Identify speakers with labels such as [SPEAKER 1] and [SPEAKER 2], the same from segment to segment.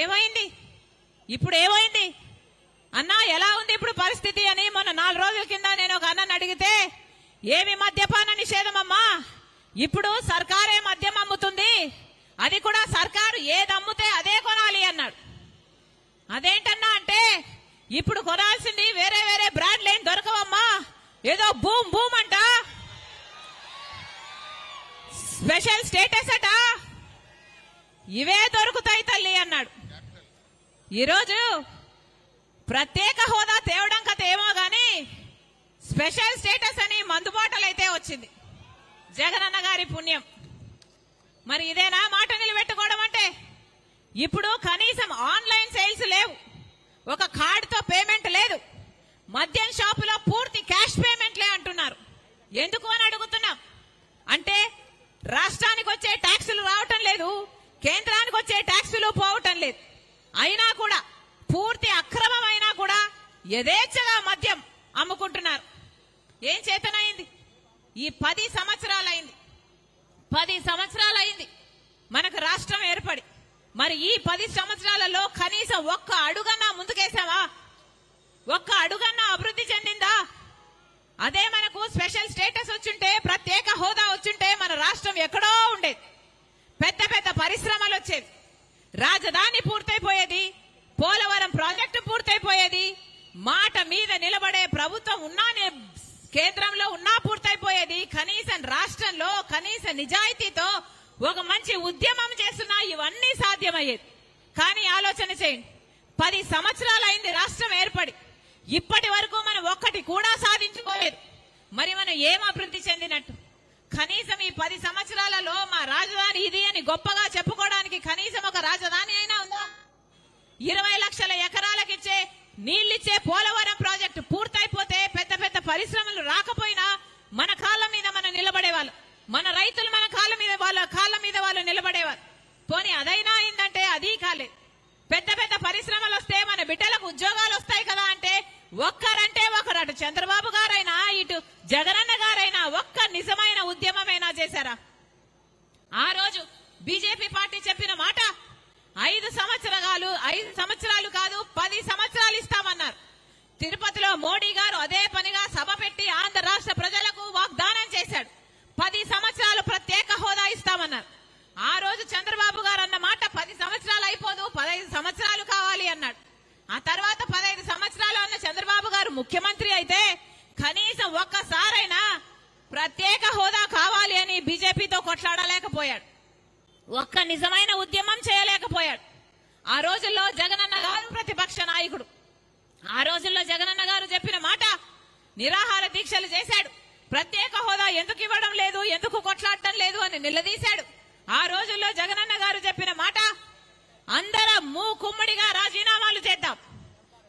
[SPEAKER 1] ఏమైంది అన్నా ఎలా ఉంది ఇప్పుడు పరిస్థితి అని మొన్న 4 రోజుల కింద నేను ఒక అన్నని అడిగితే ఏమి మద్యపాన నిషేధం అమ్మా, ఇప్పుడు సర్కారే మద్యం అమ్ముతుంది, అది కూడా సర్కారు ఏది అమ్ముతే అదే కొనాలి అన్నాడు. అదేంటన్నా అంటే ఇప్పుడు కొనాల్సింది వేరే వేరే బ్రాండ్లు ఏం దొరకవమ్మా, ఏదో బూమ్ బూమ్ అంట, స్పెషల్ స్టేటస్ అట, ఇవే దొరుకుతాయి తల్లి అన్నాడు. ఈరోజు ప్రత్యేక హోదా తేవడం కథ ఏమో గాని స్పెషల్ స్టేటస్ అని మందుబాటలైతే వచ్చింది, జగనన్న గారి పుణ్యం. మరి ఇదేనా మాట నిలబెట్టుకోవడం అంటే? ఇప్పుడు కనీసం ఆన్లైన్ సేల్స్ లేవు, ఒక కార్డుతో పేమెంట్ లేదు, మద్యం షాపులో పూర్తి క్యాష్ పేమెంట్లే అంటున్నారు. ఎందుకు అని అడుగుతున్నాం. అంటే రాష్ట్రానికి వచ్చే ట్యాక్సులు రావటం లేదు, కేంద్రానికి వచ్చే ట్యాక్సులు పోవటం లేదు, అయినా కూడా పూర్తి అక్రమమైనా కూడా యథేచ్ఛగా మద్యం అమ్ముకుంటున్నారు. ఏం చేతనైంది? ఈ 10 సంవత్సరాలైంది, 10 సంవత్సరాలైంది మనకు రాష్ట్రం ఏర్పడి. మరి ఈ 10 సంవత్సరాలలో కనీసం ఒక్క అడుగన్నా ముందుకేసావా? ఒక్క అడుగన్నా అభివృద్ధి చెందిందా? అదే మనకు స్పెషల్ స్టేటస్ వచ్చుంటే, ప్రత్యేక హోదా వచ్చుంటే మన రాష్ట్రం ఎక్కడో ఉండేది, పెద్ద పెద్ద పరిశ్రమలు వచ్చేవి, రాజధాని పూర్తయిపోయేది, పోలవరం ప్రాజెక్టు పూర్తయిపోయేది, మాట మీద నిలబడే ప్రభుత్వం ఉన్నా, కేంద్రంలో ఉన్నా పూర్తయిపోయేది. కనీసం రాష్ట్రంలో కనీస నిజాయితీతో ఒక మంచి ఉద్యమం చేస్తున్నా ఇవన్నీ సాధ్యమయ్యేది. కానీ ఆలోచన చేయండి, 10 సంవత్సరాలైంది రాష్ట్రం ఏర్పడి, ఇప్పటి వరకు మనం ఒక్కటి కూడా సాధించుకోలేదు. మరి మనం ఏం అభివృద్ధి చెందినట్టు? కనీసం ఈ 10 సంవత్సరాలలో మా రాజధాని ఇది అని గొప్పగా చెప్పుకోవడానికి కనీసం ఒక రాజధాని అయినా ఉందా? 20 లక్షల ఎకరాలకిచ్చే నీళ్లిచ్చే పోలవరం ప్రాజెక్టు పూర్తయిపోతే పెద్ద పెద్ద పరిశ్రమలు రాకపోయినా మన కాళ్ళ మీద మనం నిలబడేవాళ్ళు, మన రైతులు మన కాళ్ళ మీద వాళ్ళు నిలబడేవారు. పోనీ అదైనా అయిందంటే అది కాలేదు. పెద్ద పెద్ద పరిశ్రమలు వస్తే మన బిడ్డలకు ఉద్యోగాలు వస్తాయి కదా అంటే ఒక్కరంటే ఒకరు, అటు చంద్రబాబు గారైనా ఇటు జగనన్న గారైనా ఒక్క నిజమైన ఉద్యమమైనా చేశారా? ఆ రోజు బీజేపీ పార్టీ చెప్పిన మాట 5 సంవత్సరాలు కాదు 10 సంవత్సరాలు ఇస్తామన్నారు. తిరుపతిలో మోడీ గారు అదే పనిగా సభ పెట్టి ఆంధ్ర రాష్ట్ర ప్రజలకు వాగ్దానం చేశాడు, 10 సంవత్సరాలు ప్రత్యేక హోదా ఇస్తామన్నారు. ఆ రోజు చంద్రబాబు గారు అన్న మాట 10 సంవత్సరాలు అయిపోదు 15 సంవత్సరాలు కావాలి అన్నాడు. ఆ తర్వాత 15 సంవత్సరాలు అన్న చంద్రబాబు గారు ముఖ్యమంత్రి అయితే కనీసం ఒక్కసారైనా ప్రత్యేక హోదా కావాలి అని బీజేపీతో కొట్లాడలేకపోయాడు, ఒక్క నిజమైన ఉద్యమం చేయలేకపోయాడు. ఆ రోజుల్లో జగనన్న గారు ప్రతిపక్ష నాయకుడు, ఆ రోజుల్లో జగనన్న గారు చెప్పిన మాట నిరాహార దీక్షలు చేశాడు, ప్రత్యేక హోదా ఎందుకు ఇవ్వడం లేదు, ఎందుకు కొట్లాడటం లేదు అని నిలదీశాడు. ఆ రోజుల్లో జగనన్న గారు చెప్పిన మాట అందరం మూకుమ్మడిగా రాజీనామాలు చేద్దాం,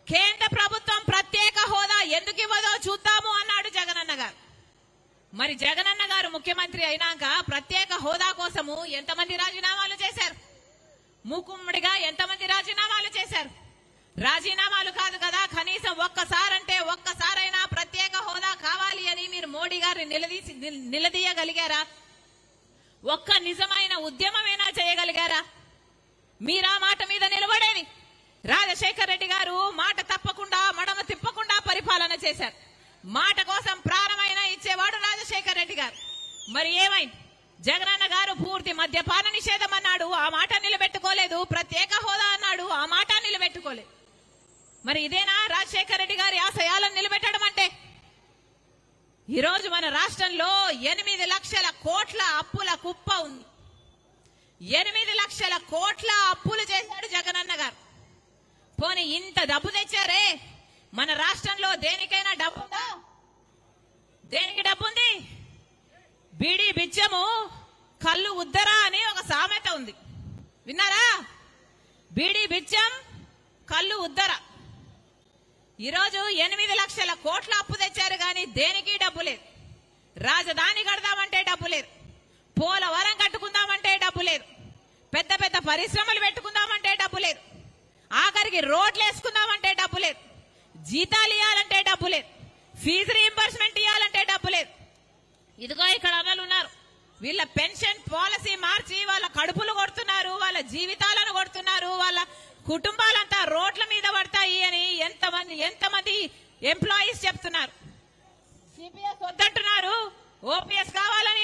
[SPEAKER 1] కేంద్ర ప్రభుత్వం ప్రత్యేక హోదా ఎందుకు ఇవ్వదో చూద్దాము అన్నాడు జగనన్న గారు. మరి జగనన్న గారు ముఖ్యమంత్రి అయినాక ప్రత్యేక హోదా కోసము ఎంతమంది రాజీనామాలు చేశారు? మూకుమ్మడిగా ఎంతమంది రాజీనామాలు చేశారు? రాజీనామాలు కాదు కదా, కనీసం ఒక్కసారైనా ప్రత్యేక హోదా కావాలి అని మీరు మోడీ గారిని నిలదీయగలిగారా? ఒక్క నిజమైన ఉద్యమమైనా చేయగలిగారా? మీరా మాట మీద నిలబడేది. రాజశేఖర రెడ్డి గారు మాట తప్పకుండా మడమ తిప్పకుండా పరిపాలన చేశారు, మాట కోసం ప్రాణమైనా ఇచ్చేవాడు రాజశేఖర రెడ్డి గారు. మరి ఏమైంది? జగనన్న గారు పూర్తి మద్యపాన నిషేధం అన్నాడు, ఆ మాట నిలబెట్టుకోలేదు, ప్రత్యేక హోదా అన్నాడు, ఆ మాట నిలబెట్టుకోలేదు. మరి ఇదేనా రాజశేఖర రెడ్డి గారి ఆశయాలను నిలబెట్టడం అంటే? ఈరోజు మన రాష్ట్రంలో 8 లక్షల కోట్ల అప్పుల కుప్ప ఉంది, 8 లక్షల కోట్ల అప్పులు చేశాడు జగనన్న గారు. పోనీ ఇంత డబ్బు తెచ్చారే, మన రాష్ట్రంలో దేనికైనా డబ్బు ఉందా? దేనికి డబ్బు ఉంది? బీడీ బిచ్చము కళ్ళు ఉద్దరా అని ఒక సామెత ఉంది, విన్నారా? బీడీ బిచ్చం కళ్ళు ఉద్దర. ఈరోజు 8 లక్షల కోట్ల అప్పు తెచ్చారు కానీ దేనికి డబ్బు లేదు. రాజధాని కడదామంటే డబ్బు లేదు, పోలవరం కట్టుకుందామంటే డబ్బు లేదు, పెద్ద పెద్ద పరిశ్రమలు పెట్టుకుందామంటే డబ్బు లేదు, ఆఖరికి రోడ్లు వేసుకుందామంటే డబ్బు లేదు, జీతాలు ఇవ్వాలంటే డబ్బు లేదు, ఫీజు రీయింబర్స్మెంట్ ఇవ్వాలంటే డబ్బు లేదు. ఇదిగో ఇక్కడ అన్నలు ఉన్నారు, వీళ్ళ పెన్షన్ పాలసీ మార్చి వాళ్ళ కడుపులు కొడుతున్నారు, వాళ్ళ జీవితాలను కొడుతున్నారు, వాళ్ళ కుటుంబాలంతా రోడ్ల మీద పడతాయి అని ఎంతమంది ఎంప్లాయీస్ చెప్తున్నారు. సిపిఎస్ వద్దంటున్నారు, ఓపీఎస్ కావాలని